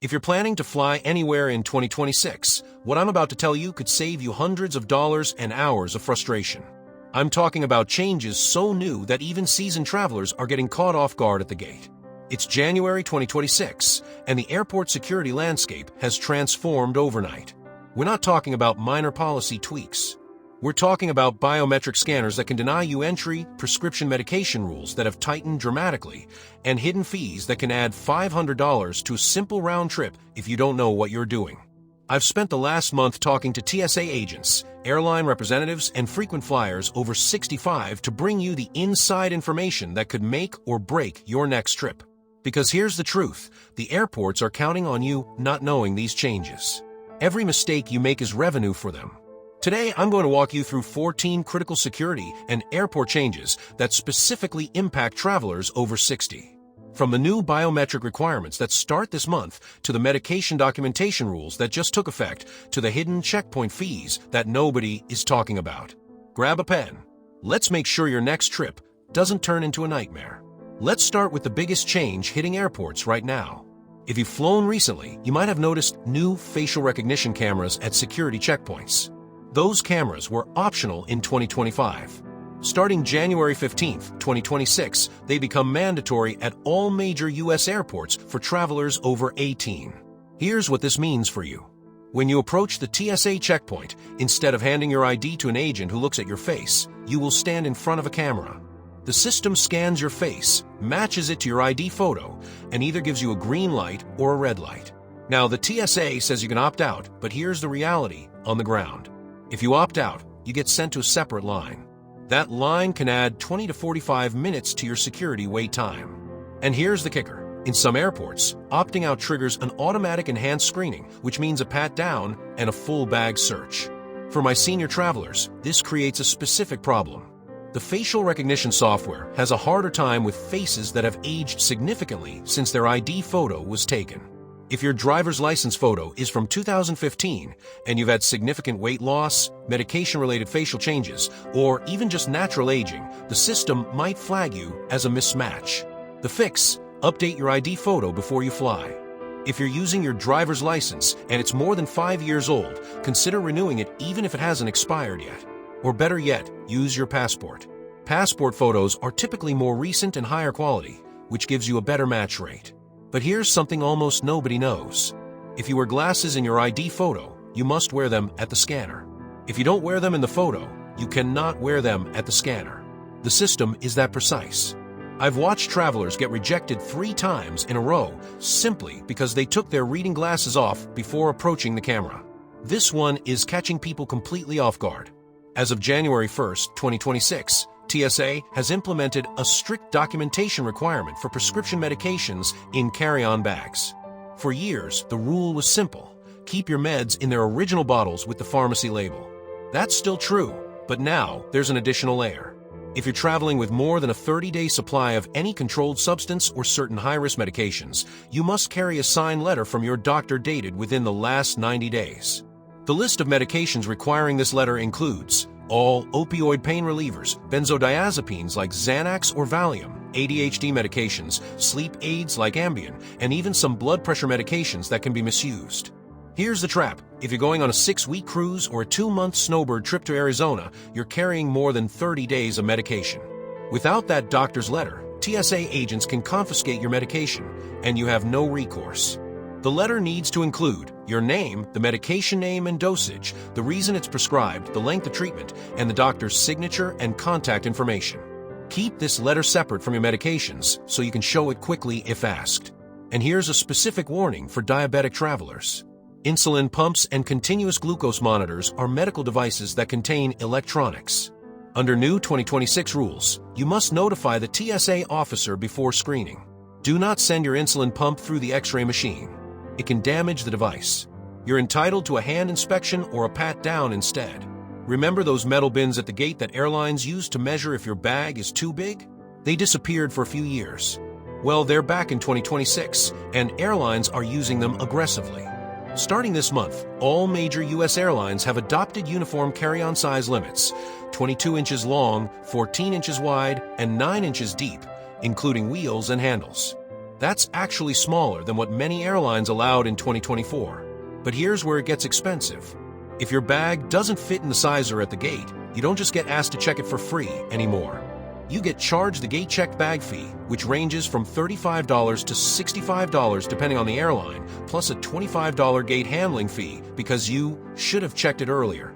If you're planning to fly anywhere in 2026, what I'm about to tell you could save you hundreds of dollars and hours of frustration. I'm talking about changes so new that even seasoned travelers are getting caught off guard at the gate. It's January 2026, and the airport security landscape has transformed overnight. We're not talking about minor policy tweaks. We're talking about biometric scanners that can deny you entry, prescription medication rules that have tightened dramatically, and hidden fees that can add $500 to a simple round trip if you don't know what you're doing. I've spent the last month talking to TSA agents, airline representatives, and frequent flyers over 65 to bring you the inside information that could make or break your next trip. Because here's the truth, the airports are counting on you not knowing these changes. Every mistake you make is revenue for them. Today, I'm going to walk you through 14 critical security and airport changes that specifically impact travelers over 60. From the new biometric requirements that start this month, to the medication documentation rules that just took effect, to the hidden checkpoint fees that nobody is talking about. Grab a pen. Let's make sure your next trip doesn't turn into a nightmare. Let's start with the biggest change hitting airports right now. If you've flown recently, you might have noticed new facial recognition cameras at security checkpoints. Those cameras were optional in 2025. Starting January 15, 2026, they become mandatory at all major U.S. airports for travelers over 18. Here's what this means for you. When you approach the TSA checkpoint, instead of handing your ID to an agent who looks at your face, you will stand in front of a camera. The system scans your face, matches it to your ID photo, and either gives you a green light or a red light. Now, the TSA says you can opt out, but here's the reality on the ground. If you opt out, you get sent to a separate line. That line can add 20 to 45 minutes to your security wait time. And here's the kicker. In some airports, opting out triggers an automatic enhanced screening, which means a pat-down and a full bag search. For my senior travelers, this creates a specific problem. The facial recognition software has a harder time with faces that have aged significantly since their ID photo was taken. If your driver's license photo is from 2015 and you've had significant weight loss, medication-related facial changes, or even just natural aging, the system might flag you as a mismatch. The fix: update your ID photo before you fly. If you're using your driver's license and it's more than 5 years old, consider renewing it even if it hasn't expired yet. Or better yet, use your passport. Passport photos are typically more recent and higher quality, which gives you a better match rate. But here's something almost nobody knows. If you wear glasses in your ID photo, you must wear them at the scanner. If you don't wear them in the photo, you cannot wear them at the scanner. The system is that precise. I've watched travelers get rejected 3 times in a row simply because they took their reading glasses off before approaching the camera. This one is catching people completely off guard. As of January 1, 2026, TSA has implemented a strict documentation requirement for prescription medications in carry-on bags. For years, the rule was simple: keep your meds in their original bottles with the pharmacy label. That's still true, but now there's an additional layer. If you're traveling with more than a 30-day supply of any controlled substance or certain high-risk medications, you must carry a signed letter from your doctor dated within the last 90 days. The list of medications requiring this letter includes all opioid pain relievers, benzodiazepines like Xanax or Valium, ADHD medications, sleep aids like Ambien, and even some blood pressure medications that can be misused. Here's the trap. If you're going on a 6-week cruise or a 2-month snowbird trip to Arizona, you're carrying more than 30 days of medication. Without that doctor's letter, TSA agents can confiscate your medication, and you have no recourse. The letter needs to include your name, the medication name and dosage, the reason it's prescribed, the length of treatment, and the doctor's signature and contact information. Keep this letter separate from your medications so you can show it quickly if asked. And here's a specific warning for diabetic travelers. Insulin pumps and continuous glucose monitors are medical devices that contain electronics. Under new 2026 rules, you must notify the TSA officer before screening. Do not send your insulin pump through the X-ray machine. It can damage the device. You're entitled to a hand inspection or a pat-down instead. Remember those metal bins at the gate that airlines use to measure if your bag is too big? They disappeared for a few years. Well, they're back in 2026, and airlines are using them aggressively. Starting this month, all major U.S. airlines have adopted uniform carry-on size limits, 22 inches long, 14 inches wide, and 9 inches deep, including wheels and handles. That's actually smaller than what many airlines allowed in 2024. But here's where it gets expensive. If your bag doesn't fit in the sizer at the gate, you don't just get asked to check it for free anymore. You get charged the gate check bag fee, which ranges from $35 to $65 depending on the airline, plus a $25 gate handling fee because you should have checked it earlier.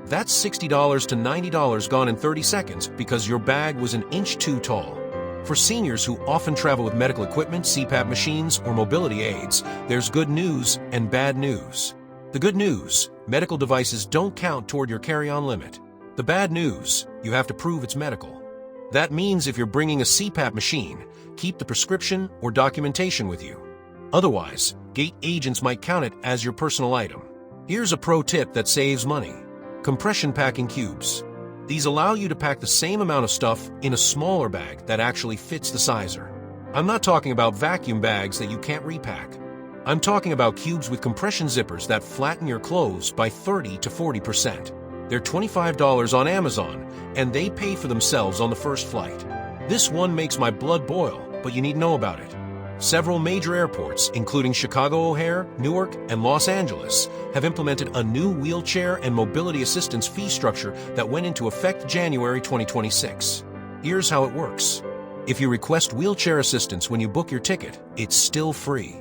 That's $60 to $90 gone in 30 seconds because your bag was an inch too tall. For seniors who often travel with medical equipment, CPAP machines, or mobility aids, there's good news and bad news. The good news, medical devices don't count toward your carry-on limit. The bad news, you have to prove it's medical. That means if you're bringing a CPAP machine, keep the prescription or documentation with you. Otherwise, gate agents might count it as your personal item. Here's a pro tip that saves money. Compression packing cubes. These allow you to pack the same amount of stuff in a smaller bag that actually fits the sizer. I'm not talking about vacuum bags that you can't repack. I'm talking about cubes with compression zippers that flatten your clothes by 30 to 40%. They're $25 on Amazon, and they pay for themselves on the first flight. This one makes my blood boil, but you need to know about it. Several major airports, including Chicago O'Hare, Newark, and Los Angeles, have implemented a new wheelchair and mobility assistance fee structure that went into effect January 2026. Here's how it works. If you request wheelchair assistance when you book your ticket, it's still free.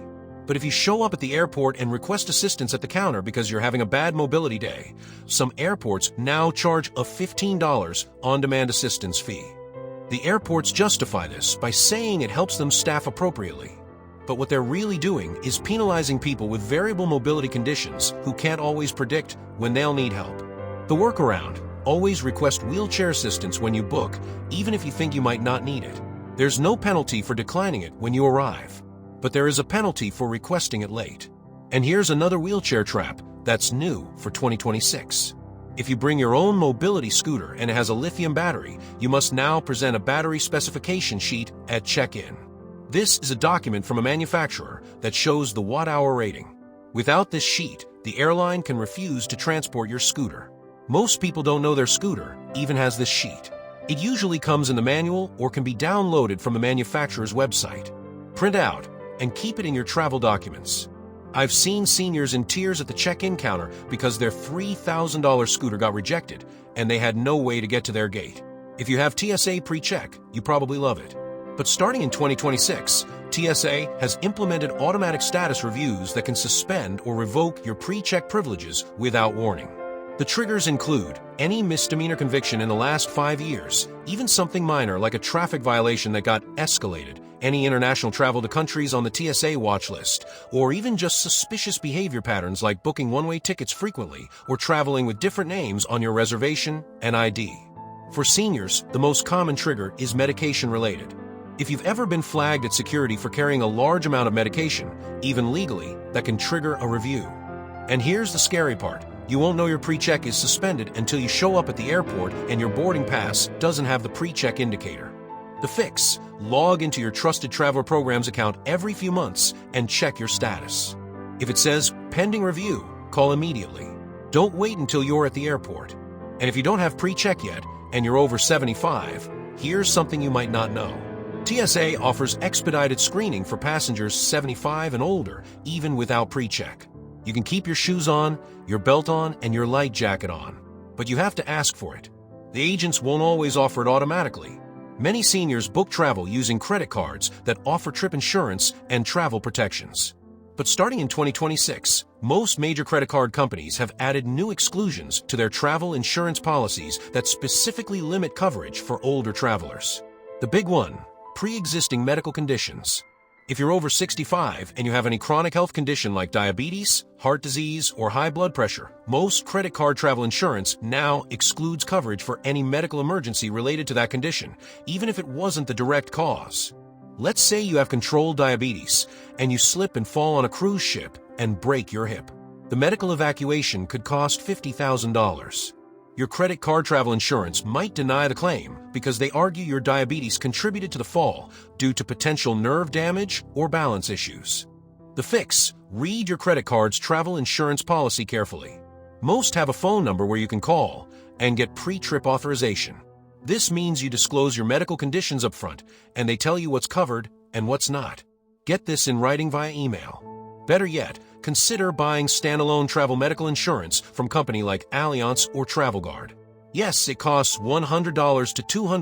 But if you show up at the airport and request assistance at the counter because you're having a bad mobility day, some airports now charge a $15 on-demand assistance fee. The airports justify this by saying it helps them staff appropriately. But what they're really doing is penalizing people with variable mobility conditions who can't always predict when they'll need help. The workaround: always request wheelchair assistance when you book, even if you think you might not need it. There's no penalty for declining it when you arrive, but there is a penalty for requesting it late. And here's another wheelchair trap that's new for 2026. If you bring your own mobility scooter and it has a lithium battery, you must now present a battery specification sheet at check-in. This is a document from a manufacturer that shows the watt-hour rating. Without this sheet, the airline can refuse to transport your scooter. Most people don't know their scooter even has this sheet. It usually comes in the manual or can be downloaded from the manufacturer's website. Print out and keep it in your travel documents. I've seen seniors in tears at the check-in counter because their $3,000 scooter got rejected and they had no way to get to their gate. If you have TSA PreCheck, you probably love it. But starting in 2026, TSA has implemented automatic status reviews that can suspend or revoke your PreCheck privileges without warning. The triggers include any misdemeanor conviction in the last 5 years, even something minor like a traffic violation that got escalated, any international travel to countries on the TSA watch list, or even just suspicious behavior patterns like booking one-way tickets frequently or traveling with different names on your reservation and ID. For seniors, the most common trigger is medication-related. If you've ever been flagged at security for carrying a large amount of medication, even legally, that can trigger a review. And here's the scary part. You won't know your PreCheck is suspended until you show up at the airport and your boarding pass doesn't have the PreCheck indicator. The fix: log into your Trusted Traveler Programs account every few months and check your status. If it says pending review, call immediately. Don't wait until you're at the airport. And if you don't have PreCheck yet and you're over 75, here's something you might not know. TSA offers expedited screening for passengers 75 and older, even without PreCheck. You can keep your shoes on, your belt on, and your light jacket on, but you have to ask for it. The agents won't always offer it automatically. Many seniors book travel using credit cards that offer trip insurance and travel protections. But starting in 2026, most major credit card companies have added new exclusions to their travel insurance policies that specifically limit coverage for older travelers. The big one: pre-existing medical conditions. If you're over 65 and you have any chronic health condition like diabetes, heart disease, or high blood pressure, most credit card travel insurance now excludes coverage for any medical emergency related to that condition, even if it wasn't the direct cause. Let's say you have controlled diabetes and you slip and fall on a cruise ship and break your hip. The medical evacuation could cost $50,000. Your credit card travel insurance might deny the claim because they argue your diabetes contributed to the fall due to potential nerve damage or balance issues. The fix: read your credit card's travel insurance policy carefully. Most have a phone number where you can call and get pre-trip authorization. This means you disclose your medical conditions up front and they tell you what's covered and what's not. Get this in writing via email. Better yet, consider buying standalone travel medical insurance from a company like Allianz or TravelGuard. Yes, it costs $100 to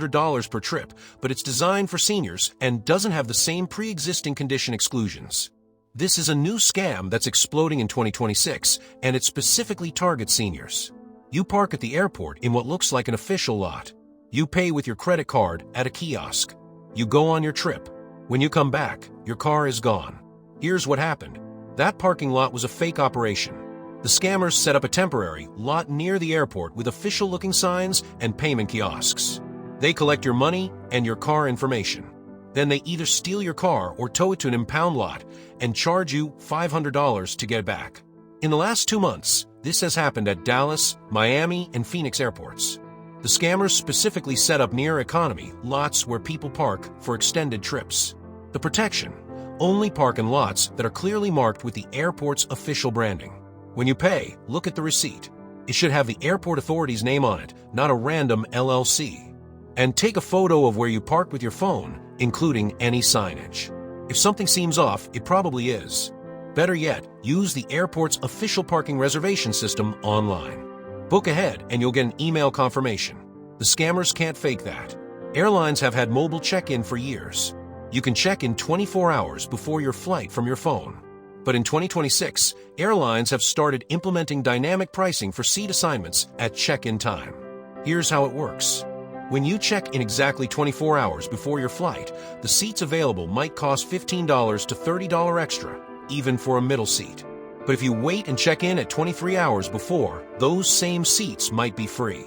$200 per trip, but it's designed for seniors and doesn't have the same pre-existing condition exclusions. This is a new scam that's exploding in 2026, and it specifically targets seniors. You park at the airport in what looks like an official lot. You pay with your credit card at a kiosk. You go on your trip. When you come back, your car is gone. Here's what happened. That parking lot was a fake operation. The scammers set up a temporary lot near the airport with official-looking signs and payment kiosks. They collect your money and your car information. Then they either steal your car or tow it to an impound lot and charge you $500 to get it back. In the last 2 months, this has happened at Dallas, Miami, and Phoenix airports. The scammers specifically set up near economy lots where people park for extended trips. The protection: only park in lots that are clearly marked with the airport's official branding. When you pay, look at the receipt. It should have the airport authority's name on it, not a random LLC. And take a photo of where you parked with your phone, including any signage. If something seems off, it probably is. Better yet, use the airport's official parking reservation system online. Book ahead and you'll get an email confirmation. The scammers can't fake that. Airlines have had mobile check-in for years. You can check in 24 hours before your flight from your phone. But in 2026, airlines have started implementing dynamic pricing for seat assignments at check-in time. Here's how it works. When you check in exactly 24 hours before your flight, the seats available might cost $15 to $30 extra, even for a middle seat. But if you wait and check in at 23 hours before, those same seats might be free.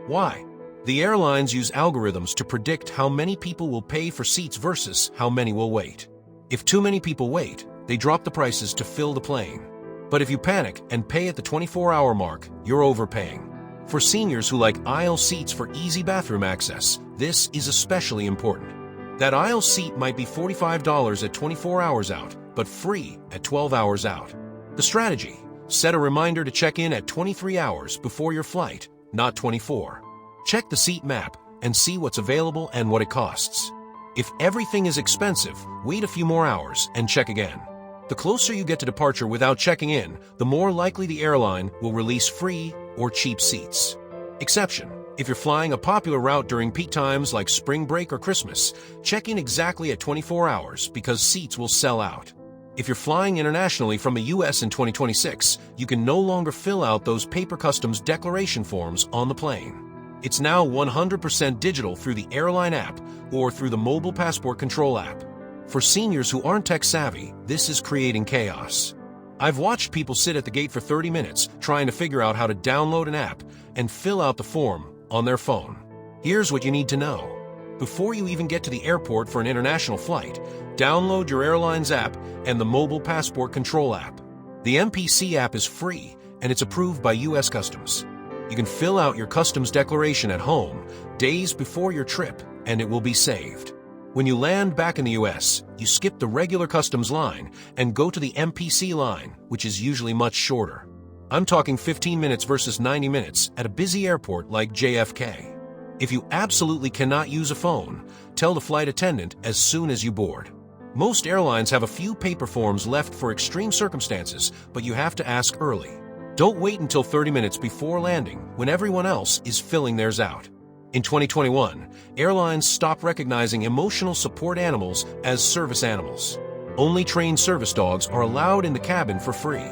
Why? The airlines use algorithms to predict how many people will pay for seats versus how many will wait. If too many people wait, they drop the prices to fill the plane. But if you panic and pay at the 24-hour mark, you're overpaying. For seniors who like aisle seats for easy bathroom access, this is especially important. That aisle seat might be $45 at 24 hours out, but free at 12 hours out. The strategy: set a reminder to check in at 23 hours before your flight, not 24. Check the seat map and see what's available and what it costs. If everything is expensive, wait a few more hours and check again. The closer you get to departure without checking in, the more likely the airline will release free or cheap seats. Exception: if you're flying a popular route during peak times like spring break or Christmas, check in exactly at 24 hours because seats will sell out. If you're flying internationally from the US in 2026, you can no longer fill out those paper customs declaration forms on the plane. It's now 100% digital through the Airline app or through the mobile passport control app. For seniors who aren't tech-savvy, this is creating chaos. I've watched people sit at the gate for 30 minutes trying to figure out how to download an app and fill out the form on their phone. Here's what you need to know. Before you even get to the airport for an international flight, download your Airlines app and the mobile passport control app. The MPC app is free and it's approved by US Customs. You can fill out your customs declaration at home days before your trip and it will be saved. When you land back in the US, you skip the regular customs line and go to the MPC line, which is usually much shorter. I'm talking 15 minutes versus 90 minutes at a busy airport like JFK. If you absolutely cannot use a phone, tell the flight attendant as soon as you board. Most airlines have a few paper forms left for extreme circumstances, but you have to ask early. Don't wait until 30 minutes before landing when everyone else is filling theirs out. In 2021, airlines stopped recognizing emotional support animals as service animals. Only trained service dogs are allowed in the cabin for free.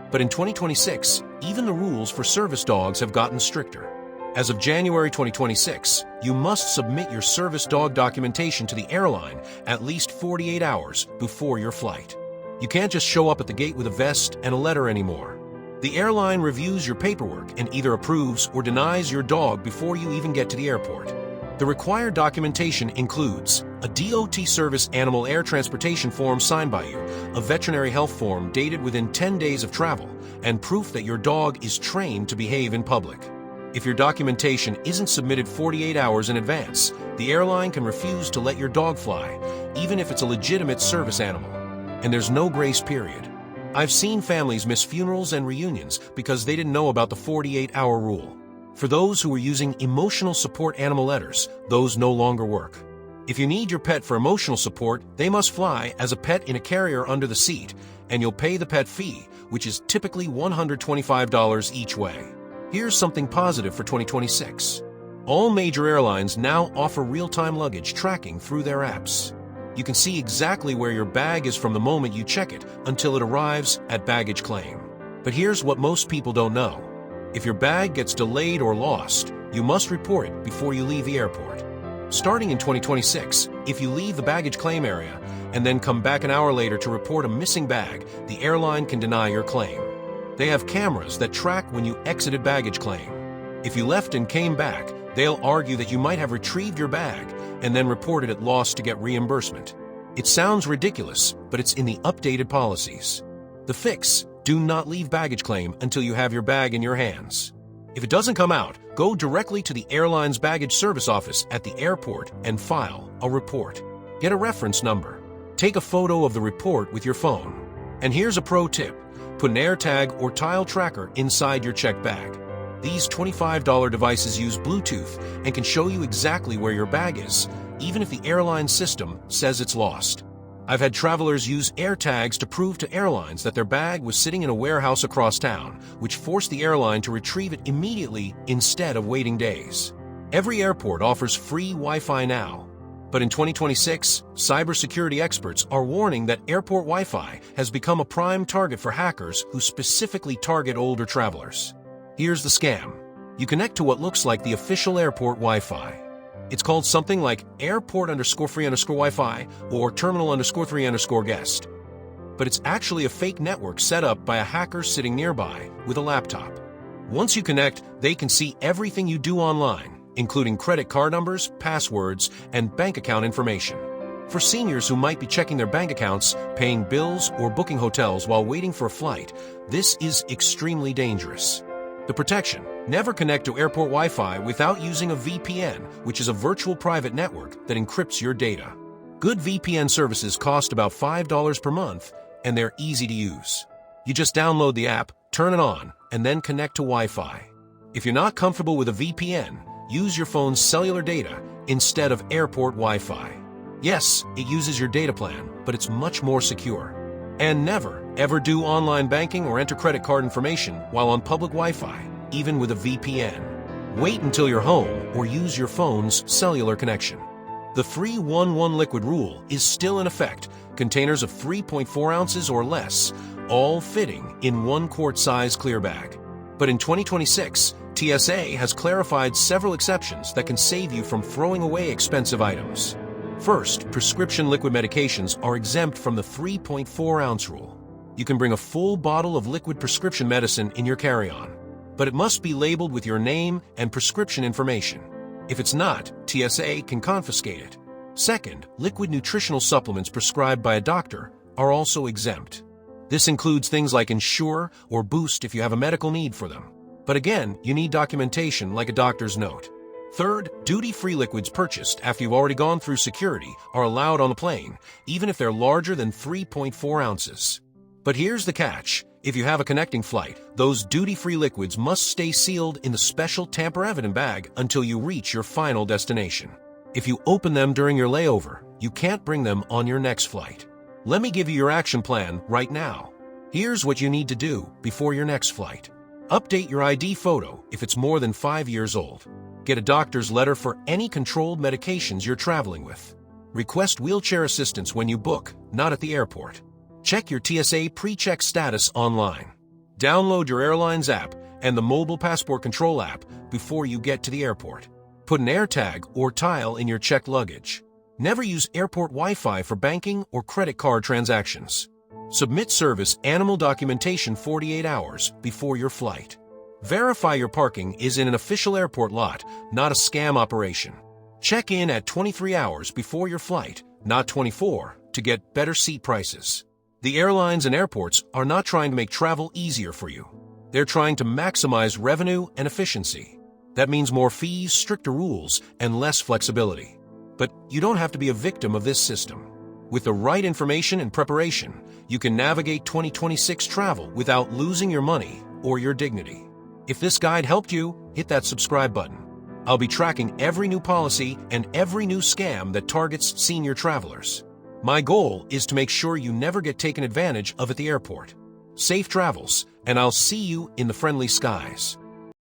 But in 2026, even the rules for service dogs have gotten stricter. As of January 2026, you must submit your service dog documentation to the airline at least 48 hours before your flight. You can't just show up at the gate with a vest and a letter anymore. The airline reviews your paperwork and either approves or denies your dog before you even get to the airport. The required documentation includes a DOT Service Animal Air Transportation form signed by you, a veterinary health form dated within 10 days of travel, and proof that your dog is trained to behave in public. If your documentation isn't submitted 48 hours in advance, the airline can refuse to let your dog fly, even if it's a legitimate service animal. And there's no grace period. I've seen families miss funerals and reunions because they didn't know about the 48-hour rule. For those who were using emotional support animal letters, those no longer work. If you need your pet for emotional support, they must fly as a pet in a carrier under the seat, and you'll pay the pet fee, which is typically $125 each way. Here's something positive for 2026. All major airlines now offer real-time luggage tracking through their apps. You can see exactly where your bag is from the moment you check it until it arrives at baggage claim. But here's what most people don't know. If your bag gets delayed or lost, you must report it before you leave the airport. Starting in 2026, if you leave the baggage claim area and then come back an hour later to report a missing bag, the airline can deny your claim. They have cameras that track when you exited baggage claim. If you left and came back, they'll argue that you might have retrieved your bag and then reported it lost to get reimbursement. It sounds ridiculous, but it's in the updated policies. The fix: do not leave baggage claim until you have your bag in your hands. If it doesn't come out, go directly to the airline's baggage service office at the airport and file a report. Get a reference number. Take a photo of the report with your phone. And here's a pro tip: put an AirTag or tile tracker inside your checked bag. These $25 devices use Bluetooth and can show you exactly where your bag is, even if the airline system says it's lost. I've had travelers use AirTags to prove to airlines that their bag was sitting in a warehouse across town, which forced the airline to retrieve it immediately instead of waiting days. Every airport offers free Wi-Fi now. But in 2026, cybersecurity experts are warning that airport Wi-Fi has become a prime target for hackers who specifically target older travelers. Here's the scam. You connect to what looks like the official airport Wi-Fi. It's called something like airport_free_Wi-Fi or terminal_3_guest. But it's actually a fake network set up by a hacker sitting nearby with a laptop. Once you connect, they can see everything you do online, including credit card numbers, passwords, and bank account information. For seniors who might be checking their bank accounts, paying bills, or booking hotels while waiting for a flight, this is extremely dangerous. The protection: never connect to airport Wi-Fi without using a VPN, which is a virtual private network that encrypts your data. Good VPN services cost about $5 per month, and they're easy to use. You just download the app, turn it on, and then connect to Wi-Fi. If you're not comfortable with a VPN, use your phone's cellular data instead of airport Wi-Fi. Yes, it uses your data plan, but it's much more secure. And never, ever do online banking or enter credit card information while on public Wi-Fi, even with a VPN. Wait until you're home or use your phone's cellular connection. The 3-1-1 liquid rule is still in effect: containers of 3.4 ounces or less, all fitting in 1 quart size clear bag. But in 2026, TSA has clarified several exceptions that can save you from throwing away expensive items. First, prescription liquid medications are exempt from the 3.4-ounce rule. You can bring a full bottle of liquid prescription medicine in your carry-on, but it must be labeled with your name and prescription information. If it's not, TSA can confiscate it. Second, liquid nutritional supplements prescribed by a doctor are also exempt. This includes things like Ensure or Boost if you have a medical need for them. But again, you need documentation like a doctor's note. Third, duty-free liquids purchased after you've already gone through security are allowed on the plane, even if they're larger than 3.4 ounces. But here's the catch: if you have a connecting flight, those duty-free liquids must stay sealed in the special tamper-evident bag until you reach your final destination. If you open them during your layover, you can't bring them on your next flight. Let me give you your action plan right now. Here's what you need to do before your next flight. Update your ID photo if it's more than 5 years old. Get a doctor's letter for any controlled medications you're traveling with. Request wheelchair assistance when you book, not at the airport. Check your TSA PreCheck status online. Download your Airlines app and the mobile passport control app before you get to the airport. Put an AirTag or tile in your checked luggage. Never use airport Wi-Fi for banking or credit card transactions. Submit service animal documentation 48 hours before your flight. Verify your parking is in an official airport lot, not a scam operation. Check in at 23 hours before your flight, not 24, to get better seat prices. The airlines and airports are not trying to make travel easier for you. They're trying to maximize revenue and efficiency. That means more fees, stricter rules, and less flexibility. But you don't have to be a victim of this system. With the right information and preparation, you can navigate 2026 travel without losing your money or your dignity. If this guide helped you, hit that subscribe button. I'll be tracking every new policy and every new scam that targets senior travelers. My goal is to make sure you never get taken advantage of at the airport. Safe travels, and I'll see you in the friendly skies.